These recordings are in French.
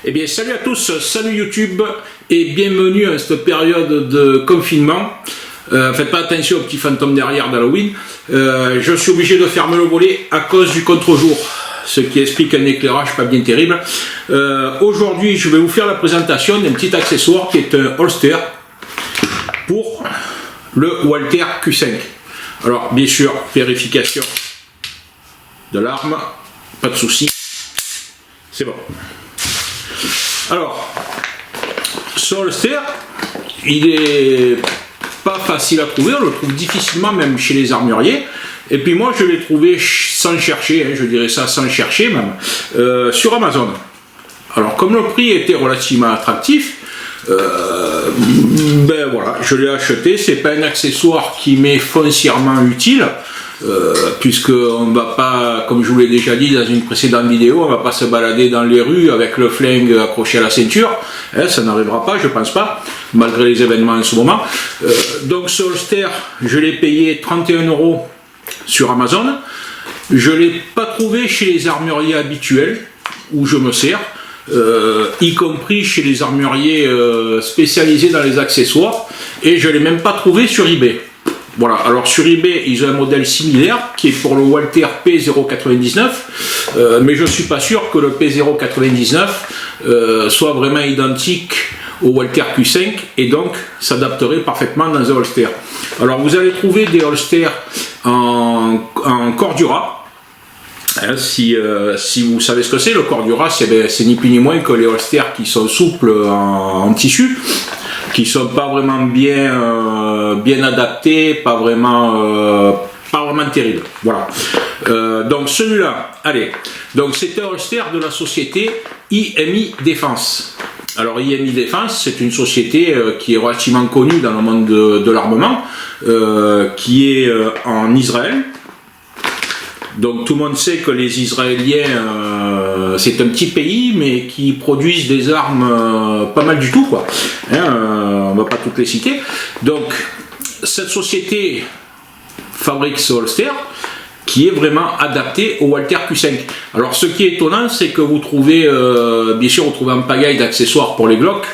Eh bien, salut à tous, salut YouTube et bienvenue à cette période de confinement. Faites pas attention aux petits fantômes derrière d'Halloween. Je suis obligé de fermer le volet à cause du contre-jour, ce qui explique un éclairage pas bien terrible. Aujourd'hui, je vais vous faire la présentation d'un petit accessoire qui est un holster pour le Walther Q5. Alors, bien sûr, vérification de l'arme, pas de souci, c'est bon. Alors, ce holster, il est pas facile à trouver, on le trouve difficilement même chez les armuriers. Et puis moi, je l'ai trouvé sans chercher, hein, je dirais ça sans chercher même, sur Amazon. Alors, comme le prix était relativement attractif, ben voilà, je l'ai acheté. C'est pas un accessoire qui m'est foncièrement utile. Puisque on ne va pas, comme je vous l'ai déjà dit dans une précédente vidéo, on ne va pas se balader dans les rues avec le flingue accroché à la ceinture, hein, ça n'arrivera pas, je pense pas, malgré les événements en ce moment. Donc ce holster, je l'ai payé 31 € sur Amazon. Je ne l'ai pas trouvé chez les armuriers habituels où je me sers, y compris chez les armuriers spécialisés dans les accessoires, et je ne l'ai même pas trouvé sur eBay. Voilà, alors sur eBay, ils ont un modèle similaire qui est pour le Walther P099, mais je ne suis pas sûr que le P099 soit vraiment identique au Walther Q5 et donc s'adapterait parfaitement dans un holster. Alors vous allez trouver des holsters en Cordura. Hein, si vous savez ce que c'est, le Cordura, c'est ni plus ni moins que les holsters qui sont souples en tissu, qui sont pas vraiment bien adaptés, pas vraiment terribles. Voilà. Donc celui-là, allez. Donc c'est un holster de la société IMI Défense. Alors IMI Défense, c'est une société qui est relativement connue dans le monde de l'armement, qui est en Israël. Donc tout le monde sait que les Israéliens, c'est un petit pays, mais qui produisent des armes pas mal du tout, quoi. Hein, on va pas toutes les citer. Donc cette société fabrique ce holster qui est vraiment adapté au Walther Q5. Alors ce qui est étonnant, c'est que vous trouvez, bien sûr, vous trouvez un pagaille d'accessoires pour les Glock.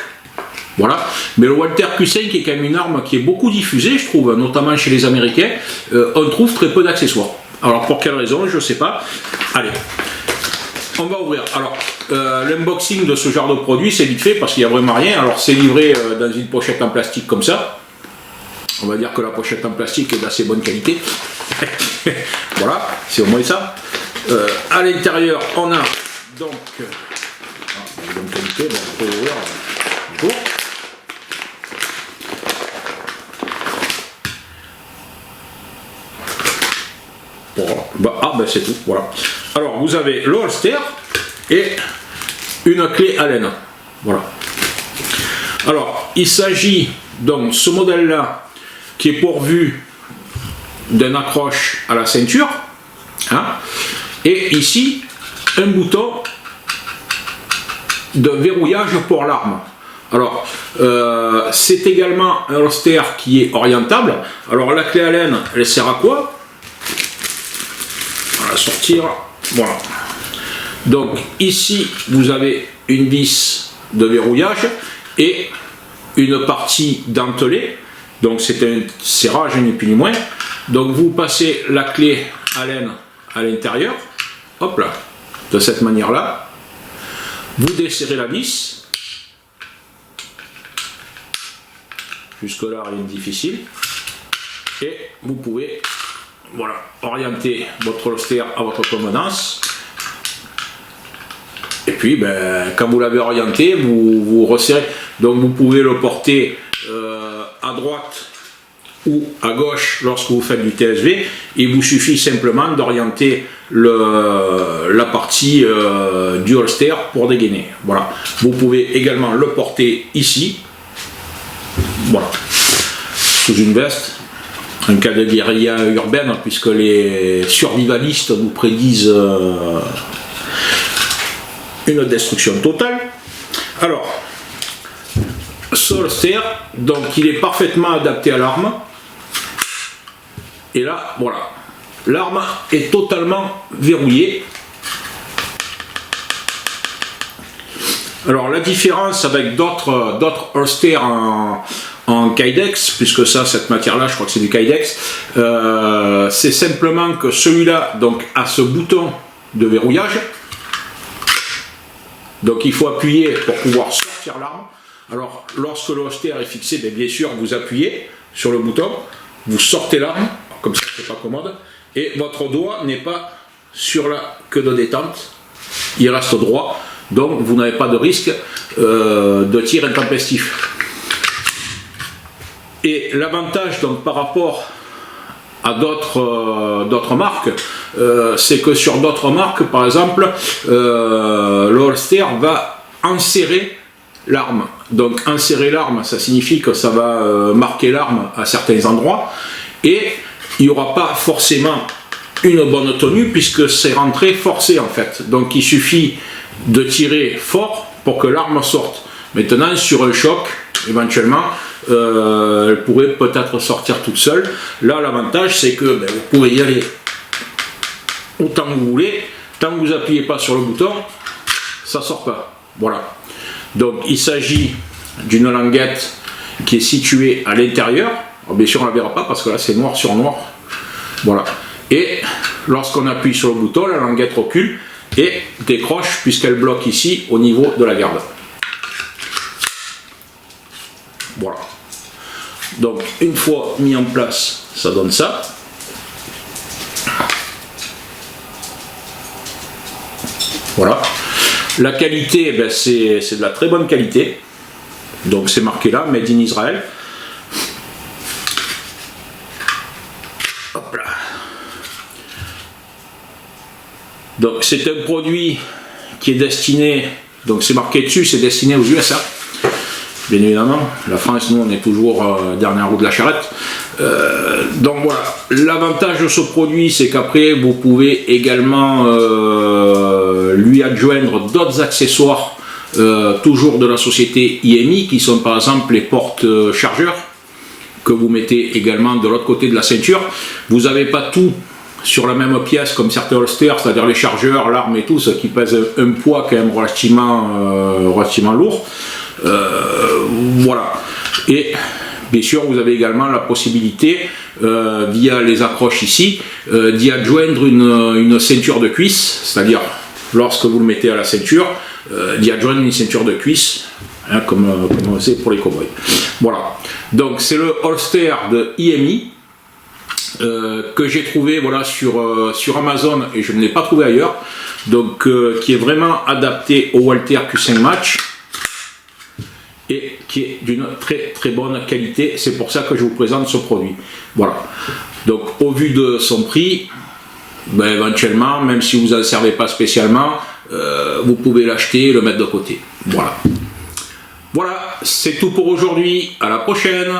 Voilà, mais le Walther Q5 est quand même une arme qui est beaucoup diffusée, je trouve, notamment chez les Américains. On trouve très peu d'accessoires. Alors pour quelle raison, je ne sais pas. Allez, on va ouvrir. Alors l'unboxing de ce genre de produit, c'est vite fait parce qu'il n'y a vraiment rien. Alors c'est livré dans une pochette en plastique comme ça. On va dire que la pochette en plastique est d'assez bonne qualité. Voilà, c'est au moins ça. À l'intérieur, on a donc bonne qualité. Bon, on peut ouvrir. Bon. Ben c'est tout, voilà. Alors vous avez le holster et une clé Allen. Voilà. Alors il s'agit donc ce modèle là qui est pourvu d'un accroche à la ceinture, hein, et ici un bouton de verrouillage pour l'arme. Alors c'est également un holster qui est orientable. Alors la clé Allen, elle sert à quoi? À sortir, voilà. Donc ici vous avez une vis de verrouillage et une partie dentelée, donc c'est un serrage ni plus ni moins. Donc vous passez la clé Allen à l'intérieur, hop là, de cette manière là, vous desserrez la vis, jusque là rien de difficile, et vous pouvez, voilà, orienter votre holster à votre convenance. Et puis, ben, quand vous l'avez orienté, vous resserrez. Donc, vous pouvez le porter à droite ou à gauche lorsque vous faites du TSV. Il vous suffit simplement d'orienter la partie du holster pour dégainer. Voilà. Vous pouvez également le porter ici. Voilà. Sous une veste. Un cas de guérilla urbaine, puisque les survivalistes nous prédisent une destruction totale. Alors, ce holster, donc il est parfaitement adapté à l'arme. Et là, voilà, l'arme est totalement verrouillée. Alors la différence avec d'autres holsters en Kydex, puisque ça, cette matière-là, je crois que c'est du Kydex, c'est simplement que celui-là donc a ce bouton de verrouillage. Donc il faut appuyer pour pouvoir sortir l'arme. Alors lorsque le holster est fixé, bien sûr vous appuyez sur le bouton, vous sortez l'arme, comme ça c'est pas commode, et votre doigt n'est pas sur la queue de détente, il reste droit, donc vous n'avez pas de risque de tir intempestif. Et l'avantage donc par rapport à d'autres marques, c'est que sur d'autres marques, par exemple, le holster va enserrer l'arme. Donc enserrer l'arme, ça signifie que ça va marquer l'arme à certains endroits, et il n'y aura pas forcément une bonne tenue puisque c'est rentré forcé en fait. Donc il suffit de tirer fort pour que l'arme sorte. Maintenant sur un choc, éventuellement, elle pourrait peut-être sortir toute seule. Là l'avantage c'est que vous pouvez y aller autant que vous voulez, tant que vous n'appuyez pas sur le bouton, ça sort pas. Voilà. Donc il s'agit d'une languette qui est située à l'intérieur. Bien sûr on ne la verra pas parce que là c'est noir sur noir. Voilà. Et lorsqu'on appuie sur le bouton, la languette recule et décroche puisqu'elle bloque ici au niveau de la garde. Voilà. Donc une fois mis en place, ça donne ça. Voilà. La qualité, c'est de la très bonne qualité. Donc c'est marqué là, Made in Israel. Hop là. Donc c'est un produit qui est destiné, donc c'est marqué dessus, c'est destiné aux USA. Bien évidemment, la France, nous on est toujours dernière roue de la charrette. Donc voilà, l'avantage de ce produit, c'est qu'après vous pouvez également lui adjoindre d'autres accessoires, toujours de la société IMI, qui sont par exemple les portes chargeurs, que vous mettez également de l'autre côté de la ceinture. Vous n'avez pas tout sur la même pièce comme certains holsters, c'est-à-dire les chargeurs, l'arme et tout, ce qui pèse un poids quand même relativement lourd. Voilà. Et bien sûr vous avez également la possibilité via les accroches ici d'y adjoindre une ceinture de cuisse, c'est-à-dire lorsque vous le mettez à la ceinture d'y adjoindre une ceinture de cuisse, hein, comme c'est pour les cowboys. Voilà, donc c'est le holster de IMI que j'ai trouvé voilà, sur Amazon et je ne l'ai pas trouvé ailleurs, donc qui est vraiment adapté au Walther Q5 Match et qui est d'une très très bonne qualité. C'est pour ça que je vous présente ce produit. Voilà. Donc au vu de son prix, éventuellement, même si vous n'en servez pas spécialement, vous pouvez l'acheter et le mettre de côté. Voilà. Voilà, c'est tout pour aujourd'hui. À la prochaine.